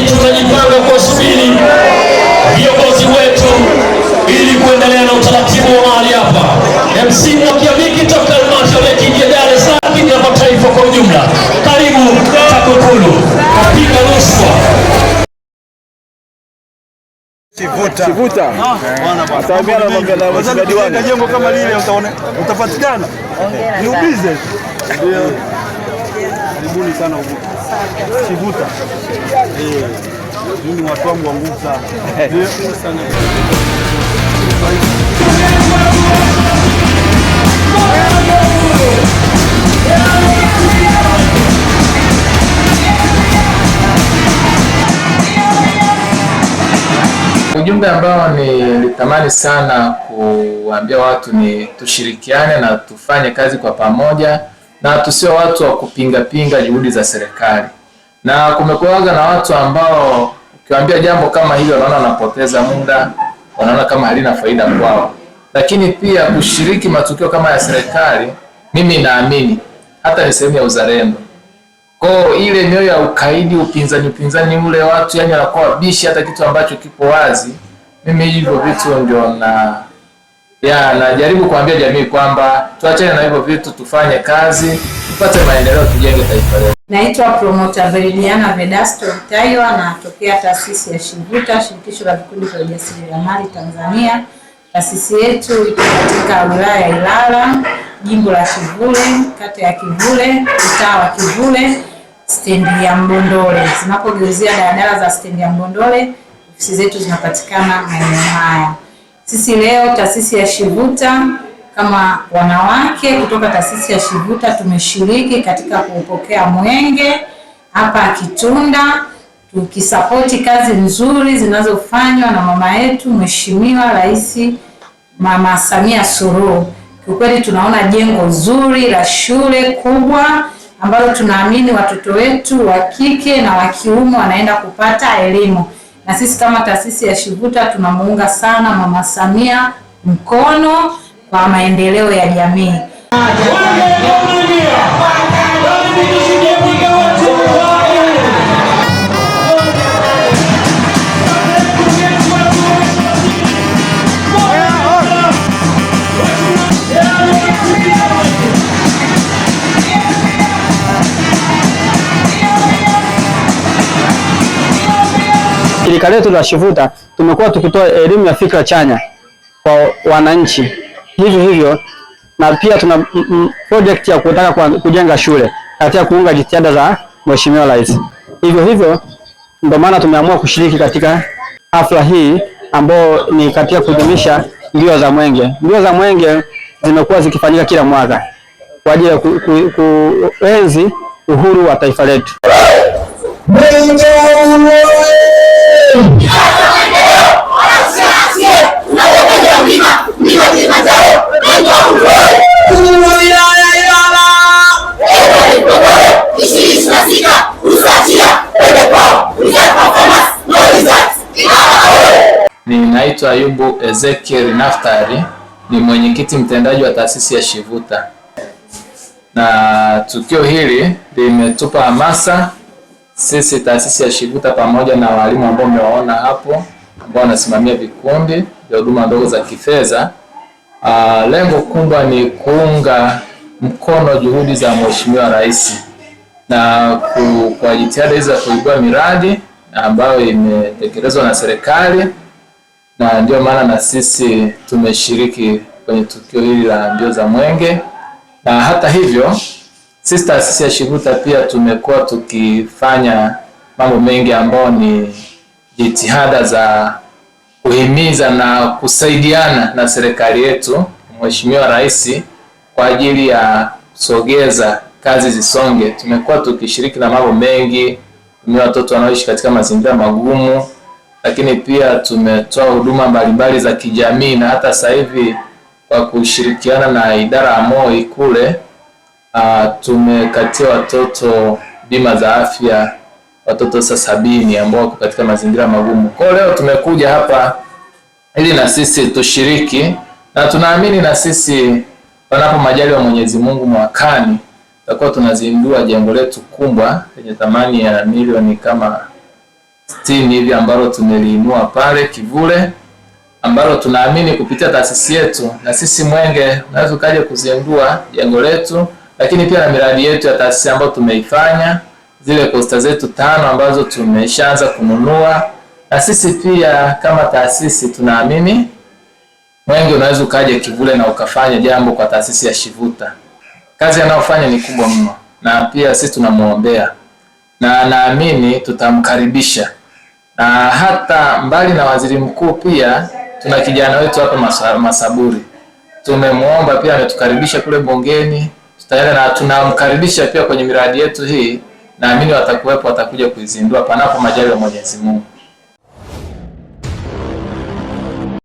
tunajipanga kusubiri viongozi wetu ili kuendelea na utaratibu wa mahali hapa. MC Mwakiamiki toka halmashauri ya jiji la Dar es Salaam na taifa kwa ujumla. Karibu TAKUKURU kapiga rushwa. Chivuta. Ataambiana mambo na msajili jengo kama lile utapatikana. Ni ubize. Ndio. Karibuni sana huko. Chivuta. Mimi watu wangu wa nguvu sana. Ndio sana. Ujumbe ambao nilitamani sana kuambia watu ni tushirikiane na tufanye kazi kwa pamoja na tusio watu wa kupinga juhudi za serikali. Na kumekuwaga na watu ambao ukiwaambia jambo kama hilo wanaona wanapoteza muda, wanaona kama halina faida kwao. Lakini pia kushiriki matukio kama ya serikali, mimi naamini hata ni sehemu ya uzalendo. Kwa ile mioyo ya ukaidi, upinzani ule watu yani wanakuwa bishi hata kitu ambacho kipo wazi. Mimi hivyo vitu ndio najaribu kuambia jamii kwamba tuachane na hivyo vitu, tufanye kazi, tupate maendeleo, tujenge taifa letu. Naitwa Promoter Veridiana Vedasto Mtaiwa, natokea taasisi ya Shivuta, shirikisho la vikundi vya ujasiriamali Tanzania. Taasisi yetu iko katika wilaya ya Ilala, jimbo la Kivule, kata ya Kivule, mtaa wa Kivule, stendi ya Mbondole. Zinapogeuzia daladala za stendi ya Mbondole, ofisi zetu zinapatikana maeneo haya. Sisi leo taasisi ya Shivuta kama wanawake kutoka taasisi ya Shivuta tumeshiriki katika kupokea mwenge hapa Kitunda, tukisapoti kazi nzuri zinazofanywa na mama yetu Mheshimiwa Rais Mama Samia Suluhu. Kwa kweli tunaona jengo zuri la shule kubwa ambalo tunaamini watoto wetu wa kike na wa kiume wanaenda kupata elimu. Na sisi kama taasisi ya Shivuta tunamuunga sana Mama Samia mkono kwa maendeleo ya jamii. Shirika letu la Shivuta tumekuwa tukitoa elimu ya fikra chanya kwa wananchi. Hivyo na pia tuna project ya kutaka kujenga shule katika kuunga jitihada za Mheshimiwa Rais. Hivyo ndio maana tumeamua kushiriki katika hafla hii ambayo ni katika kudumisha mbio za mwenge. Mbio za mwenge zimekuwa zikifanyika kila mwaka kwa ajili ya kuenzi uhuru wa taifa letu. Ninaitwa Ayubu Ezekiel Naftari, ni mwenyekiti mtendaji wa taasisi ya Shivuta. Na tukio hili limetupa hamasa sisi taasisi ya Shivuta pamoja na walimu ambao mmewaona hapo ambao wanasimamia vikundi vya huduma ndogo za kifedha. Lengo kubwa ni kuunga mkono juhudi za Mheshimiwa Rais na kwa jitihada hizo za kuibua miradi ambayo imetekelezwa na serikali, na ndio maana na sisi tumeshiriki kwenye tukio hili la mbio za mwenge. Na hata hivyo sisi taasisi ya Shivuta pia tumekuwa tukifanya mambo mengi ambayo ni jitihada za kuhimiza na kusaidiana na serikali yetu Mheshimiwa Rais kwa ajili ya kusogeza kazi zisonge. Tumekuwa tukishiriki na mambo mengi, watoto wanaoishi katika mazingira magumu, lakini pia tumetoa huduma mbalimbali za kijamii, na hata sasa hivi kwa kushirikiana na idara ya MOI kule tumekatia watoto bima za afya, watoto sasa 70 ambao wako katika mazingira magumu. Kwa leo tumekuja hapa ili na sisi tushiriki, na tunaamini na sisi panapo majaliwa wa Mwenyezi Mungu mwakani tutakuwa tunazindua jengo letu kubwa lenye thamani ya milioni kama 60 hivi ambalo tumeliinua pale Kivule, ambalo tunaamini kupitia taasisi yetu na sisi Mwenge unaweza ukaja kuzindua jengo letu, lakini pia na miradi yetu ya taasisi ambayo tumeifanya, zile posta zetu 5 ambazo tumeshaanza kununua. Na sisi pia kama taasisi tunaamini Mwenge unaweza ukaja Kivule na ukafanya jambo kwa taasisi ya Shivuta. Kazi anayofanya ni kubwa mno, na pia sisi tunamuombea na naamini tutamkaribisha. Na hata mbali na waziri mkuu pia tuna kijana wetu hapa Masaburi. Tumemuomba pia ametukaribisha kule bungeni. Tutaenda na tunamkaribisha pia kwenye miradi yetu hii. Naamini watakuwepo, watakuja kuizindua panapo majaliwa ya Mwenyezi Mungu.